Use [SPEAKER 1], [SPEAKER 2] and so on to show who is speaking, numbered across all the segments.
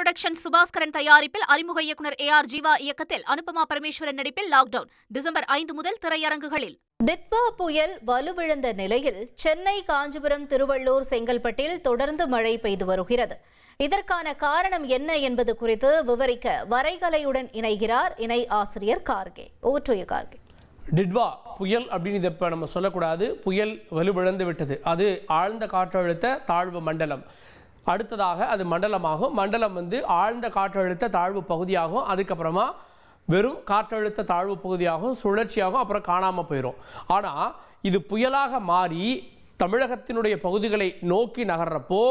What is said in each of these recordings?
[SPEAKER 1] Production Subaskaran தயாரிப்பில் அறிமுக இயக்குனர் AR ஜீவா இயக்கத்தில் அனுபமா பரமேஸ்வரன் நடிப்பில் லாக்டவுன் டிசம்பர் 5 முதல் திரையரங்குகளில். டிட்வா புயல் வலுவிழந்த நிலையில் சென்னை, காஞ்சிபுரம், திருவள்ளூர், செங்கல்பட்டில் தொடர்ந்து மழை பெய்து வருகிறது. இதற்கான காரணம் என்ன என்பது குறித்து விவரிக்க வரைகலையுடன் இணைகிறார் இணை ஆசிரியர் கார்கே. ஓட்டுய கார்கே.
[SPEAKER 2] டிட்வா புயல் அப்படின்னு இதை இப்போ நம்ம சொல்லக்கூடாது. புயல் வலுவிழந்து விட்டது. அது ஆழ்ந்த காற்றழுத்த தாழ்வு மண்டலம். அடுத்ததாக அது மண்டலமாகும். மண்டலம் ஆழ்ந்த காற்றழுத்த தாழ்வு பகுதியாகும். அதுக்கப்புறமா வெறும் காற்றழுத்த தாழ்வு பகுதியாகும், சுழற்சியாகும், அப்புறம் காணாமல் போயிடும். ஆனால் இது புயலாக மாறி தமிழகத்தினுடைய பகுதிகளை நோக்கி நகர்றப்போ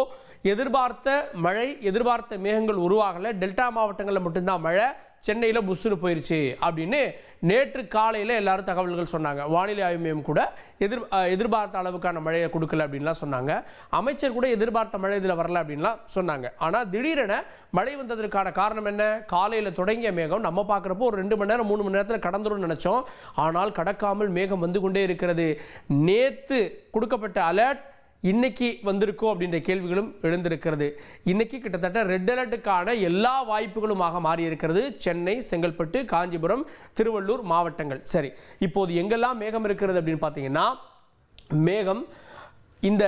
[SPEAKER 2] எதிர்பார்த்த மழை, எதிர்பார்த்த மேகங்கள் உருவாகலை. டெல்டா மாவட்டங்களில் மட்டும்தான் மழை, சென்னையில் புஷ்ஷுன்னு போயிடுச்சு அப்படின்னு நேற்று காலையில் எல்லாரும் தகவல்கள் சொன்னாங்க. வானிலை ஆய்வு மையம் கூட எதிர்பார்த்த அளவுக்கான மழையை கொடுக்கல அப்படின்லாம் சொன்னாங்க. அமைச்சர் கூட எதிர்பார்த்த மழை இதில் வரல அப்படின்லாம் சொன்னாங்க. ஆனால் திடீரென மழை வந்ததற்கான காரணம் என்ன? காலையில் தொடங்கிய மேகம் நம்ம பார்க்குறப்போ ஒரு 2 மணி நேரம் 3 மணி நேரத்தில் கடந்துரும் நினச்சோம். ஆனால் கடக்காமல் மேகம் வந்து கொண்டே இருக்கிறது. நேற்று கொடுக்கப்பட்ட அலர்ட் இன்னைக்கு வந்திருக்கோம் அப்படின்ற கேள்விகளும் எழுந்திருக்கிறது. இன்னைக்கு கிட்டத்தட்ட ரெட் அலர்ட்டுக்கான எல்லா வாய்ப்புகளுமாக மாறி இருக்கிறது சென்னை, செங்கல்பட்டு, காஞ்சிபுரம், திருவள்ளூர் மாவட்டங்கள். சரி, இப்போது எங்கெல்லாம் மேகம் இருக்கிறது அப்படின்னு பார்த்தீங்கன்னா, மேகம் இந்த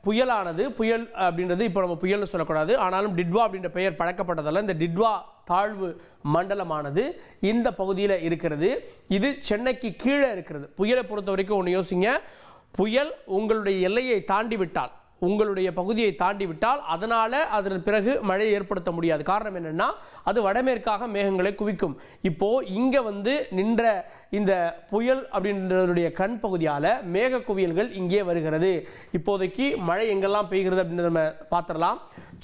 [SPEAKER 2] புயலானது, புயல் அப்படின்றது இப்போ நம்ம புயல்னு சொல்லக்கூடாது, ஆனாலும் டிட்வா அப்படின்ற பெயர் பழக்கப்பட்டதால் இந்த டிட்வா தாழ்வு மண்டலமானது இந்த பகுதியில் இருக்கிறது. இது சென்னைக்கு கீழே இருக்கிறது. புயலை பொறுத்த வரைக்கும் ஒன்று யோசிங்க. புயல் உங்களுடைய எல்லையை தாண்டி விட்டால், உங்களுடைய பகுதியை தாண்டி விட்டால் அதனால் அதன் பிறகு மழை ஏற்படுத்த முடியாது. காரணம் என்னென்னா, அது வடமேற்காக மேகங்களை குவிக்கும். இப்போது இங்கே நின்ற இந்த புயல் அப்படின்றதுடைய கண் பகுதியால் மேக குவியல்கள் இங்கே வருகிறது. இப்போதைக்கு மழை எங்கெல்லாம் பெய்கிறது அப்படின்றத நம்ம பார்த்துடலாம்.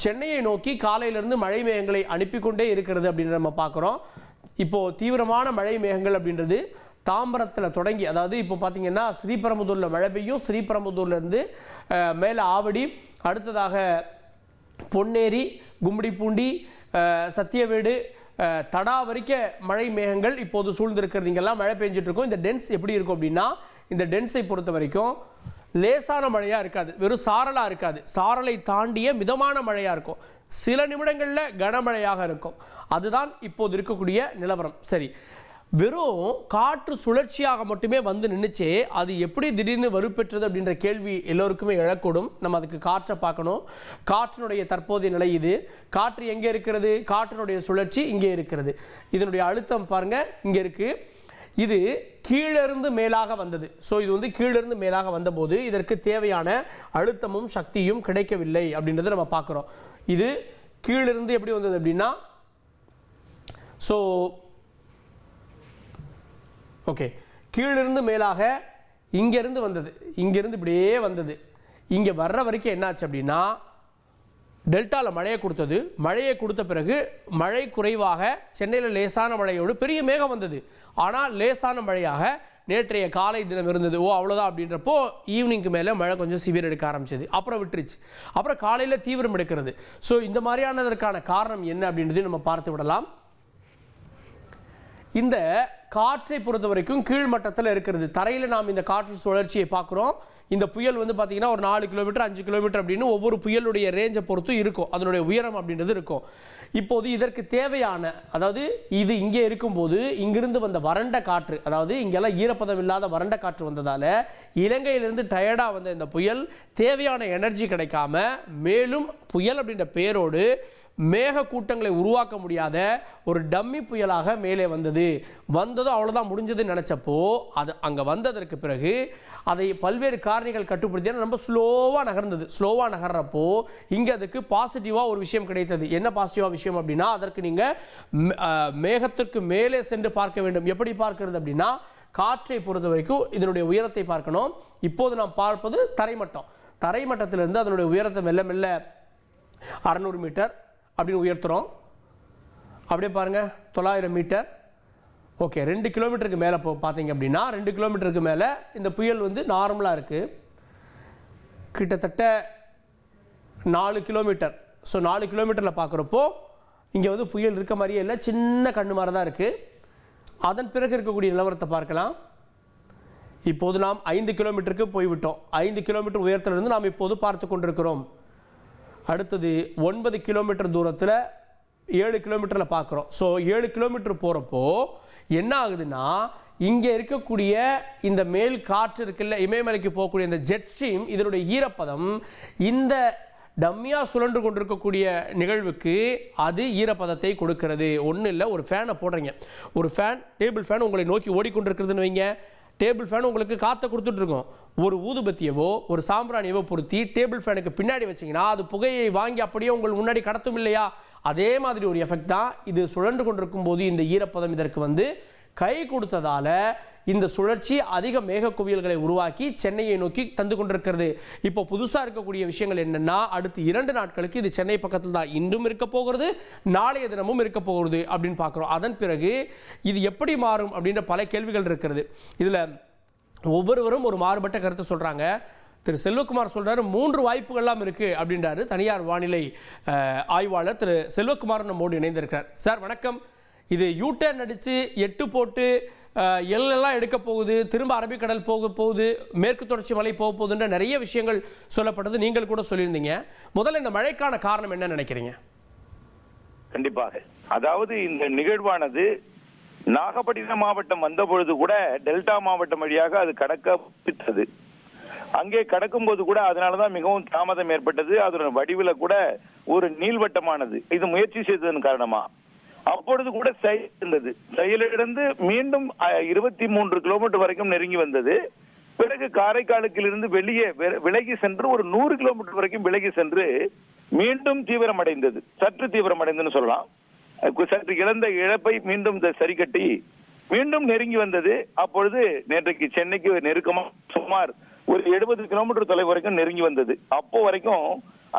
[SPEAKER 2] சென்னையை நோக்கி காலையிலிருந்து மழை மேகங்களை அனுப்பி கொண்டே இருக்கிறது அப்படின்றத நம்ம பார்க்குறோம். இப்போது தீவிரமான மழை மேகங்கள் அப்படின்றது தாம்பரத்தில் தொடங்கி, அதாவது இப்போ பார்த்தீங்கன்னா ஸ்ரீபெரும்புதூரில் மழை பெய்யும். ஸ்ரீபெரும்புதூர்லேருந்து மேலே ஆவடி, அடுத்ததாக பொன்னேரி, கும்மிடிப்பூண்டி, சத்தியவேடு, தடா வரைக்கும் மழை மேகங்கள் இப்போது சூழ்ந்திருக்கிறது. இங்கெல்லாம் மழை பெஞ்சிட்டு இருக்கும். இந்த டென்ஸ் எப்படி இருக்கும் அப்படின்னா, இந்த டென்ஸை பொறுத்த வரைக்கும் லேசான மழையாக இருக்காது, வெறும் சாரலாக இருக்காது. சாரலை தாண்டிய மிதமான மழையாக இருக்கும். சில நிமிடங்களில் கனமழையாக இருக்கும். அதுதான் இப்போது இருக்கக்கூடிய நிலவரம். சரி, வெறும் காற்று சுழற்சியாக மட்டுமே நின்றுச்சே, அது எப்படி திடீர்னு வலுப்பெற்றது அப்படின்ற கேள்வி எல்லோருக்குமே எழக்கூடும். நம்ம அதுக்கு காற்றை பார்க்கணும். காற்றினுடைய தற்போதைய நிலை இது. காற்று எங்கே இருக்கிறது? காற்றினுடைய சுழற்சி இங்கே இருக்கிறது. இதனுடைய அழுத்தம் பாருங்க, இங்கே இருக்கு. இது கீழிருந்து மேலாக வந்தது. ஸோ இது கீழிருந்து மேலாக வந்தபோது இதற்கு தேவையான அழுத்தமும் சக்தியும் கிடைக்கவில்லை அப்படின்றத நம்ம பார்க்குறோம். இது கீழிருந்து எப்படி வந்தது அப்படின்னா, ஸோ ஓகே, கீழிருந்து மேலாக இங்கேருந்து வந்தது. இங்கேருந்து இப்படியே வந்தது. இங்கே வர்ற வரைக்கும் என்னாச்சு அப்படின்னா, டெல்டாவில் மழையை கொடுத்தது. மழையை கொடுத்த பிறகு மழை குறைவாக சென்னையில் லேசான மழையோடு பெரிய மேகம் வந்தது. ஆனால் லேசான மழையாக நேற்றைய காலை தினம் இருந்தது. அவ்வளோதான் அப்படின்றப்போ ஈவினிங்க்கு மேலே மழை கொஞ்சம் சிவியர் எடுக்க ஆரம்பிச்சது. அப்புறம் விட்டுருச்சு. அப்புறம் காலையில் தீவிரம் எடுக்கிறது. ஸோ இந்த மாதிரியானதற்கான காரணம் என்ன அப்படின்றதையும் நம்ம பார்த்து விடலாம். இந்த காற்றை பொறுத்த வரைக்கும் கீழ்மட்டத்தில் இருக்கிறது. தரையில் நாம் இந்த காற்று சுழற்சியை பார்க்குறோம். இந்த புயல் பார்த்தீங்கன்னா ஒரு 4 கிலோமீட்டர் 5 கிலோமீட்டர் அப்படின்னு ஒவ்வொரு புயலுடைய ரேஞ்சை பொறுத்து இருக்கும், அதனுடைய உயரம் அப்படின்றது இருக்கும். இப்போது இதற்கு தேவையான, அதாவது இது இங்கே இருக்கும்போது இங்கிருந்து வந்த வறண்ட காற்று, அதாவது இங்கெல்லாம் ஈரப்பதம் இல்லாத வறண்ட காற்று வந்ததால் இலங்கையிலிருந்து டயர்டாக வந்த இந்த புயல் தேவையான எனர்ஜி கிடைக்காம மேலும் புயல் அப்படின்ற பெயரோடு மேக கூட்டங்களை உருவாக்க முடியாத ஒரு டம்மி புயலாக மேலே வந்ததும் அவ்வளோதான் முடிஞ்சதுன்னு நினச்சப்போ, அது அங்கே வந்ததற்கு பிறகு அதை பல்வேறு காரணிகள் கட்டுப்படுத்தி ரொம்ப ஸ்லோவாக நகர்ந்தது. ஸ்லோவாக நகர்றப்போ இங்கே அதுக்கு பாசிட்டிவாக ஒரு விஷயம் கிடைத்தது. என்ன பாசிட்டிவாக விஷயம் அப்படின்னா, அதற்கு நீங்கள் மேகத்திற்கு மேலே சென்று பார்க்க வேண்டும். எப்படி பார்க்கிறது அப்படின்னா, காற்றை பொறுத்த வரைக்கும் இதனுடைய உயரத்தை பார்க்கணும். இப்போது நாம் பார்ப்பது தரைமட்டம். தரைமட்டத்திலிருந்து அதனுடைய உயரத்தை மெல்ல மெல்ல 600 மீட்டர் அப்படின்னு உயர்த்துறோம். அப்படியே பாருங்கள், 900 மீட்டர். ஓகே, 2 கிலோமீட்டருக்கு மேலே பார்த்தீங்க அப்படின்னா 2 கிலோமீட்டருக்கு மேலே இந்த புயல் நார்மலாக இருக்குது. கிட்டத்தட்ட 4 கிலோமீட்டர். ஸோ 4 கிலோமீட்டரில் பார்க்குறப்போ இங்கே புயல் இருக்க மாதிரியே இல்லை, சின்ன கண்ணு மாதிரி தான் இருக்குது. அதன் பிறகு இருக்கக்கூடிய நிலவரத்தை பார்க்கலாம். இப்போது நாம் 5 கிலோமீட்டருக்கு போய்விட்டோம். 5 கிலோமீட்டர் உயரத்திலிருந்து நாம் இப்போது பார்த்து கொண்டிருக்கிறோம். அடுத்தது 9 கிலோமீட்டர் தூரத்தில் 7 கிலோமீட்டரில் பார்க்குறோம். ஸோ 7 கிலோமீட்டர் போகிறப்போ என்ன ஆகுதுன்னா, இங்கே இருக்கக்கூடிய இந்த மேல் காற்று இருக்குல்ல, இமயமலைக்கு போகக்கூடிய இந்த ஜெட் ஸ்ட்ரீம், இதனுடைய ஈரப்பதம் இந்த டம்மியாக சுழன்று கொண்டிருக்கக்கூடிய நிகழ்வுக்கு அது ஈரப்பதத்தை கொடுக்கிறது. ஒன்றும் இல்லை, ஒரு ஃபேனை போடுறீங்க, ஒரு ஃபேன், டேபிள் ஃபேன் உங்களை நோக்கி ஓடிக்கொண்டிருக்கிறதுன்னு வைங்க. டேபிள் ஃபேன் உங்களுக்கு காற்றை கொடுத்துட்ருக்கோம். ஒரு ஊதுபத்தியவோ ஒரு சாம்பிராணியவோ பொருத்தி டேபிள் ஃபேனுக்கு பின்னாடி வச்சிங்கன்னா அது புகையை வாங்கி அப்படியே உங்கள் முன்னாடி கடத்தும் இல்லையா? அதே மாதிரி ஒரு எஃபெக்ட் தான் இது. சுழன்று கொண்டிருக்கும் போது இந்த ஈரப்பதம் இதற்கு கை கொடுத்ததால இந்த சுழற்சி அதிக மேக குவியல்களை உருவாக்கி சென்னையை நோக்கி தந்து கொண்டிருக்கிறது. இப்போ புதுசாக இருக்கக்கூடிய விஷயங்கள் என்னென்னா, அடுத்து 2 நாட்களுக்கு இது சென்னை பக்கத்தில் தான் இன்றும் இருக்க போகிறது, நாளைய தினமும் இருக்க போகிறது அப்படின்னு பார்க்குறோம். அதன் பிறகு இது எப்படி மாறும் அப்படின்ற பல கேள்விகள் இருக்கிறது. இதில் ஒவ்வொருவரும் ஒரு மாறுபட்ட கருத்தை சொல்கிறாங்க. திரு செல்வகுமார் சொல்கிறாரு 3 வாய்ப்புகள்லாம் இருக்குது அப்படின்றாரு. தனியார் வானிலை ஆய்வாளர் திரு செல்வகுமார் நம்மோடு இணைந்திருக்கிறார். சார் வணக்கம். இது யூட்டர்ன் அடித்து 8 போட்டு எல்லாம் எடுக்க போகுது, திரும்ப அரபிக்கடல் போக போகுது, மேற்கு தொடர்ச்சி மலை போக போகுதுன்ற நிறைய விஷயங்கள் சொல்லப்பட்டது. நீங்கள் கூட சொல்லியிருந்தீங்க. முதல்ல இந்த மழைக்கான காரணம் என்ன நினைக்கிறீங்க?
[SPEAKER 3] கண்டிப்பாக, அதாவது இந்த நிகழ்வானது நாகப்பட்டினம் மாவட்டம் வந்த பொழுது கூட டெல்டா மாவட்டம் வழியாக அது கடக்கப்பட்டது. அங்கே கடக்கும் போது கூட அதனாலதான் மிகவும் தாமதம் ஏற்பட்டது. அதோட வடிவில கூட ஒரு நீள்வட்டமானது. இது முயற்சி செய்ததன் காரணமா அப்பொழுது கூட இருந்தது. செயலிழந்து மீண்டும் 23 கிலோமீட்டர் வரைக்கும் நெருங்கி வந்தது. பிறகு காரைக்காலுக்கிலிருந்து வெளியே விலகி சென்று ஒரு 100 கிலோமீட்டர் வரைக்கும் விலகி சென்று மீண்டும் தீவிரமடைந்தது. சற்று தீவிரமடைந்துன்னு சொல்லலாம். சற்று இழந்த இழப்பை மீண்டும் சரி கட்டி மீண்டும் நெருங்கி வந்தது. அப்பொழுது நேற்றைக்கு சென்னைக்கு நெருக்கமாக சுமார் ஒரு 70 கிலோமீட்டர் தொலைவு வரைக்கும் நெருங்கி வந்தது. அப்போ வரைக்கும்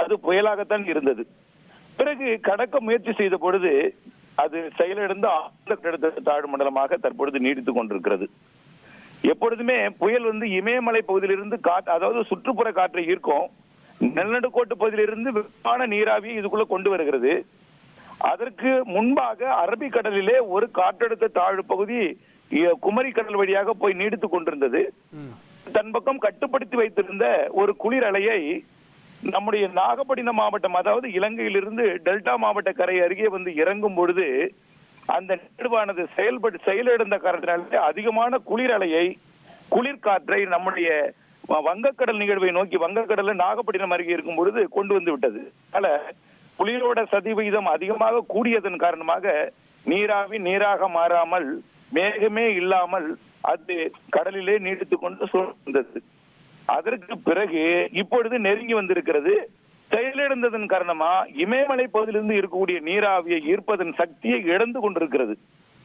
[SPEAKER 3] அது புயலாகத்தான் இருந்தது. பிறகு கடக்க முயற்சி செய்த பொழுது அது செயலிழந்து ஆழ்ந்த தாழ்வு மண்டலமாக தற்பொழுது நீடித்துக் கொண்டிருக்கிறது. எப்பொழுதுமே புயல் இமயமலை பகுதியிலிருந்து அதாவது சுற்றுப்புற காற்றை ஈர்க்கும். நிலநடுக்கோட்டு பகுதியிலிருந்து வெப்பமான நீராவியை இதுக்குள்ள கொண்டு வருகிறது. அதற்கு முன்பாக அரபிக்கடலிலே ஒரு காற்றழுத்த தாழ்வு பகுதி குமரி கடல் வழியாக போய் நீடித்துக் கொண்டிருந்தது. தன் பக்கம் கட்டுப்படுத்தி வைத்திருந்த ஒரு குளிர் அலையை நம்முடைய நாகப்பட்டினம் மாவட்டம், அதாவது இலங்கையிலிருந்து டெல்டா மாவட்ட கரை அருகே இறங்கும் பொழுது அந்த நிகழ்வானது செயலிழந்த காரணத்தினாலே அதிகமான குளிர் அலையை, குளிர்காற்றை நம்முடைய வங்கக்கடல் நிகழ்வை நோக்கி, வங்கக்கடல நாகப்பட்டினம் அருகே இருக்கும் பொழுது கொண்டு வந்து விட்டது. அதனால குளிரோட சதவீதம் அதிகமாக கூடியதன் காரணமாக நீராவி நீராக மாறாமல் மேகமே இல்லாமல் அது கடலிலே நீடித்துக் கொண்டு சூழ்ந்தது. அதற்கு பிறகு இப்பொழுது நெருங்கி வந்திருக்கிறது. செயலிழந்ததன் காரணமா இமயமலை பகுதியிலிருந்து இருக்கக்கூடிய நீராவியை ஈர்ப்பதன் சக்தியை இழந்து கொண்டிருக்கிறது.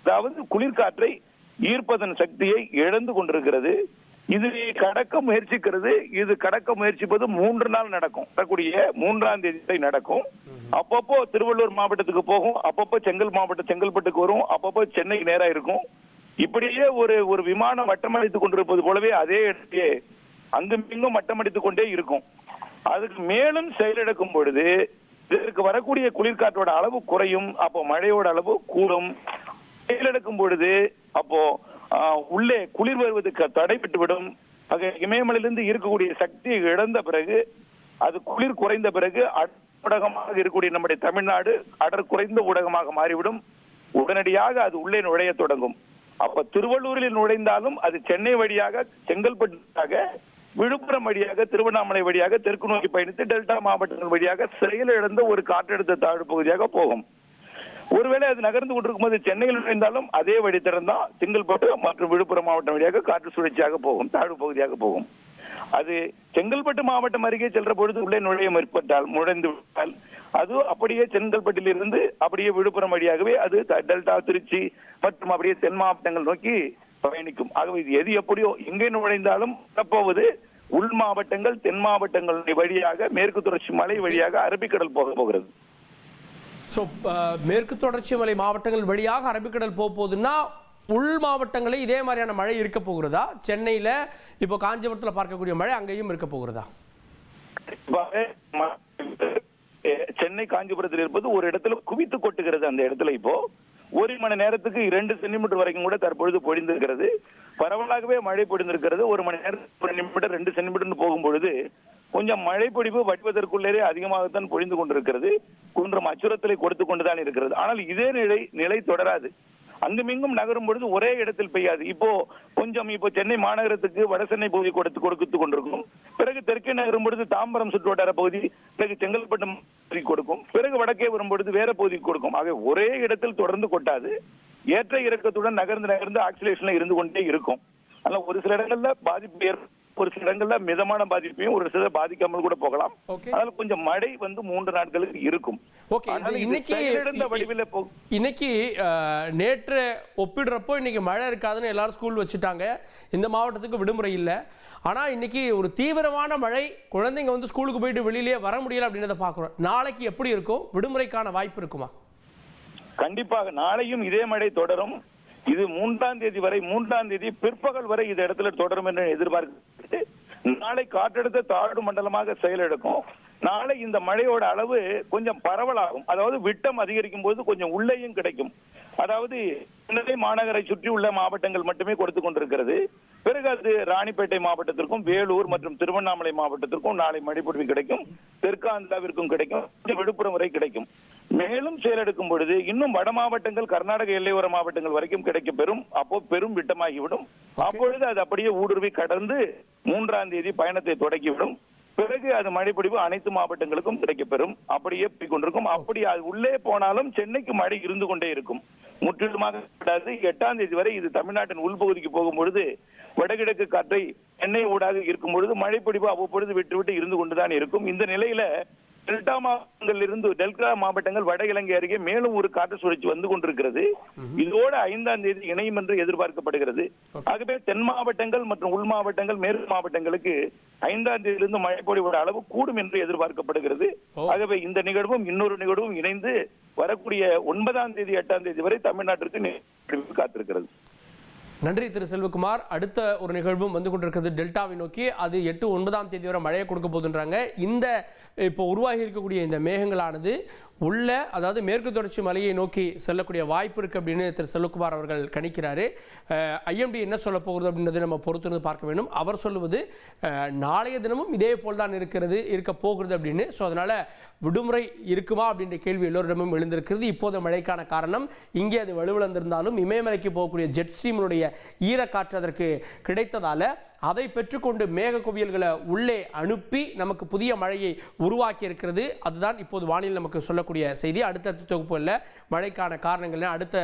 [SPEAKER 3] அதாவது குளிர்காற்றை ஈர்ப்பதன் சக்தியை இழந்து கொண்டிருக்கிறது. இது கடக்க முயற்சிக்கிறது. இது கடக்க முயற்சிப்பது 3 நாள் நடக்கும். வரக்கூடிய 3ஆம் தேதி நடக்கும். அப்பப்போ திருவள்ளூர் மாவட்டத்துக்கு போகும், அப்பப்போ செங்கல்பட்டுக்கு வரும், அப்பப்போ சென்னைக்கு நேரா இருக்கும். இப்படியே ஒரு விமானம் வட்டமடித்துக் கொண்டிருப்பது போலவே அதே இடத்திலே அங்கும் இங்கும் வட்டமடித்துக் கொண்டே இருக்கும். அதுக்கு மேலும் செயலிழக்கும் பொழுது இதற்கு வரக்கூடிய குளிர்காற்றோட அளவு குறையும். அப்போ மழையோட அளவு கூடும். செயலிழக்கும் பொழுது அப்போ உள்ளே குளிர் வருவதற்கு தடைபட்டுவிடும். இமயமலையிலிருந்து இருக்கக்கூடிய சக்தியை இழந்த பிறகு, அது குளிர் குறைந்த பிறகு ஊடகமாக இருக்கக்கூடிய நம்முடைய தமிழ்நாடு அடர் குறைந்த ஊடகமாக மாறிவிடும். உடனடியாக அது உள்ளே நுழைய தொடங்கும். அப்ப திருவள்ளூரில் நுழைந்தாலும் அது சென்னை வழியாக, செங்கல்பட்டு, விழுப்புரம் வழியாக, திருவண்ணாமலை வழியாக தெற்கு நோக்கி பயணித்து டெல்டா மாவட்டங்கள் வழியாக செயலிழந்த ஒரு காற்றழுத்த தாழ்வு பகுதியாக போகும். ஒருவேளை அது நகர்ந்து கொண்டிருக்கும் போது சென்னையில் நுழைந்தாலும் அதே வழி திறந்தால் செங்கல்பட்டு மற்றும் விழுப்புரம் மாவட்டம் வழியாக காற்று சுழற்சியாக போகும், தாழ்வு பகுதியாக போகும். அது செங்கல்பட்டு மாவட்டம் அருகே செல்ற பொழுது உள்ளே நுழைந்து விட்டால் அது அப்படியே செங்கல்பட்டிலிருந்து அப்படியே விழுப்புரம் வழியாகவே அது டெல்டா, திருச்சி மற்றும் அப்படியே தென் மாவட்டங்கள் நோக்கி பயணிக்கும். ஆகவே இது எது எப்படியோ எங்கே நுழைந்தாலும் போவது உள் மாவட்டங்கள், தென் மாவட்டங்கள் வழியாக மேற்கு தொடர்ச்சி மலை வழியாக அரபிக்கடல் போக போகிறது.
[SPEAKER 2] ஸோ மேற்கு தொடர்ச்சி மலை மாவட்டங்கள் வழியாக அரபிக்கடல் போக போகுதுன்னா உள் மாவட்டங்களில் இதே மாதிரியான மழை இருக்க போகிறதா? சென்னையில் இப்போ காஞ்சிபுரத்தில் பார்க்கக்கூடிய மழை அங்கேயும் இருக்க போகிறதா?
[SPEAKER 3] சென்னை காஞ்சிபுரத்தில் இருப்பது ஒரு இடத்துல குவித்து கொட்டுகிறது. அந்த இடத்துல இப்போ 1 மணி நேரத்துக்கு 2 சென்டிமீட்டர் வரைக்கும் கூட தற்பொழுது பொழிந்திருக்கிறது. பரவலாகவே மழை பொழிந்திருக்கிறது. 1 மணி நேரம் 1 நிமிடம் 2 சென்டிமீட்டர் போகும் பொழுது கொஞ்சம் மழை பொழிவு வடிவதற்குள்ளே அதிகமாகத்தான் பொழிந்து கொண்டிருக்கிறது. குன்றம் அச்சுறுத்தலை கொடுத்து கொண்டுதான் இருக்கிறது. ஆனால் இதே நிலை தொடராது. அங்குமிங்கும் நகரும் பொழுது ஒரே இடத்தில் பெய்யாது. இப்போ சென்னை மாநகரத்துக்கு வட சென்னை பகுதி கொடுத்து கொண்டிருக்கும். பிறகு தெற்கே நகரும் பொழுது தாம்பரம் சுற்றுவட்டார பகுதி, பிறகு செங்கல்பட்டு பகுதி கொடுக்கும். பிறகு வடக்கே வரும் பொழுது வேற பகுதிக்கு கொடுக்கும். ஆக ஒரே இடத்தில் தொடர்ந்து கொட்டாது. ஏற்ற இறக்கத்துடன் நகர்ந்து ஆக்சிலேஷன்ல இருந்து கொண்டே இருக்கும். ஆனா ஒரு சில இடங்கள்ல பாதிப்பு ஒரு சில இடங்கள்ல மிதமான பாதிப்பையும் ஒரு சில பாதிக்காமல் கூட போகலாம். அதனால கொஞ்சம் மழை 3 நாட்களுக்கு இருக்கும்.
[SPEAKER 2] இன்னைக்கு நேற்று ஒப்பிடுறப்போ இன்னைக்கு மழை இருக்காதுன்னு எல்லாரும் ஸ்கூல் வச்சுட்டாங்க. இந்த மாவட்டத்துக்கு விடுமுறை இல்லை. ஆனா இன்னைக்கு ஒரு தீவிரமான மழை, குழந்தைங்க ஸ்கூலுக்கு போயிட்டு வெளியிலேயே வர முடியல அப்படின்றத பாக்குறோம். நாளைக்கு எப்படி இருக்கும்? விடுமுறைக்கான வாய்ப்பு இருக்குமா?
[SPEAKER 3] கண்டிப்பாக நாளையும் இதே மழை தொடரும். இது 3ஆம் தேதி வரை, 3ஆம் தேதி பிற்பகல் வரை இந்த இடத்துல தொடரும் என்று எதிர்பார்க்கிறது. நாளை காற்றழுத்த தாழ்வு மண்டலமாக செயலிழக்கும். நாளை இந்த மழையோட அளவு கொஞ்சம் பரவலாகும். அதாவது விட்டம் அதிகரிக்கும் போது கொஞ்சம் உள்ளேயும் கிடைக்கும். அதாவது சென்னை மாநகரை சுற்றி உள்ள மாவட்டங்கள் மட்டுமே கொடுத்து கொண்டிருக்கிறது. பிறகு அது ராணிப்பேட்டை மாவட்டத்திற்கும் வேலூர் மற்றும் திருவண்ணாமலை மாவட்டத்திற்கும் நாளை மழைப்பொழிவு கிடைக்கும். தெற்காந்திராவிற்கும் கிடைக்கும். விழுப்புரம் வரை கிடைக்கும். மேலும் செயலெடுக்கும் பொழுது இன்னும் வட மாவட்டங்கள், கர்நாடக எல்லையோர மாவட்டங்கள் வரைக்கும் கிடைக்க பெறும். அப்போ பெரும் விட்டமாகிவிடும். அப்பொழுது அது அப்படியே ஊடுருவி கடந்து 3ஆம் தேதி பயணத்தை தொடங்கிவிடும். பிறகு அது மழைப்பொழிவு அனைத்து மாவட்டங்களுக்கும் கிடைக்கப்பெறும். அப்படியே போய்கொண்டிருக்கும். அப்படி அது உள்ளே போனாலும் சென்னைக்கு மழை இருந்து கொண்டே இருக்கும். முற்றிலுமாக 8ஆம் தேதி வரை இது தமிழ்நாட்டின் உள்பகுதிக்கு போகும் பொழுது வடகிழக்கு காற்றை சென்னை ஊடாக இருக்கும் பொழுது மழைப்பொழிவு அவ்வப்பொழுது விட்டு விட்டு இருந்து கொண்டுதான் இருக்கும். இந்த நிலையில டெல்டா மாவட்டங்கள் வட இலங்கை அருகே மேலும் ஒரு காற்று சுழற்சி வந்து கொண்டிருக்கிறது. இதோடு 5ஆம் தேதி இணையும் என்று எதிர்பார்க்கப்படுகிறது. ஆகவே தென் மாவட்டங்கள் மற்றும் உள் மாவட்டங்கள், மேற்கு மாவட்டங்களுக்கு 5ஆம் தேதியிலிருந்து மழைப்பொழிவோட அளவு கூடும் என்று எதிர்பார்க்கப்படுகிறது. ஆகவே இந்த நிகழ்வும் இன்னொரு நிகழ்வும் இணைந்து வரக்கூடிய 9ஆம் தேதி 8ஆம் தேதி வரை தமிழ்நாட்டிற்கு காத்திருக்கிறது.
[SPEAKER 2] நன்றி திரு செல்வகுமார். அடுத்த ஒரு நிகழ்வும் வந்து கொண்டிருக்கிறது டெல்டாவை நோக்கி. அது 8, 9ஆம் தேதி வரை மழையை கொடுக்க போதுன்றாங்க. இந்த இப்போ உருவாகி இருக்கக்கூடிய இந்த மேகங்களானது உள்ள, அதாவது மேற்கு தொடர்ச்சி மலையை நோக்கி செல்லக்கூடிய வாய்ப்பு இருக்குது அப்படின்னு திரு செல்வகுமார் அவர்கள் கணிக்கிறாரு. ஐஎம்டி என்ன சொல்ல போகிறது அப்படின்றத நம்ம பொறுத்து பார்க்க வேண்டும். அவர் சொல்லுவது நாளைய தினமும் இதே போல் தான் இருக்க போகிறது அப்படின்னு. ஸோ அதனால் விடுமுறை இருக்குமா அப்படின்ற கேள்வி எல்லோரிடமும் எழுந்திருக்கிறது. இப்போது மழைக்கான காரணம் இங்கே அது வலுவிழந்திருந்தாலும் இமயமலைக்கு போகக்கூடிய ஜெட் ஸ்ட்ரீமினுடைய ஈரக்காற்று அதற்கு கிடைத்ததால அதை பெற்றுக்கொண்டு மேக குவியல்களை உள்ளே அனுப்பி நமக்கு புதிய மழையை உருவாக்கி இருக்கிறது. அதுதான் இப்போது வானிலை நமக்கு சொல்லக்கூடிய செய்தி. அடுத்த தொகுப்புகளில் மழைக்கான காரணங்கள் அடுத்த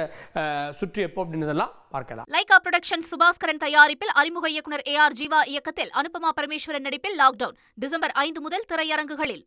[SPEAKER 2] சுற்று எப்போ அப்படின்றதெல்லாம் பார்க்கலாம்.
[SPEAKER 1] லைகா புரொடக்ஷன் சுபாஸ்கரன் தயாரிப்பில் அறிமுக இயக்குனர் AR ஜீவா இயக்கத்தில் அனுபமா பரமேஸ்வரன் நடிப்பில் லாக்டவுன் டிசம்பர் 5 முதல் திரையரங்குகளில்.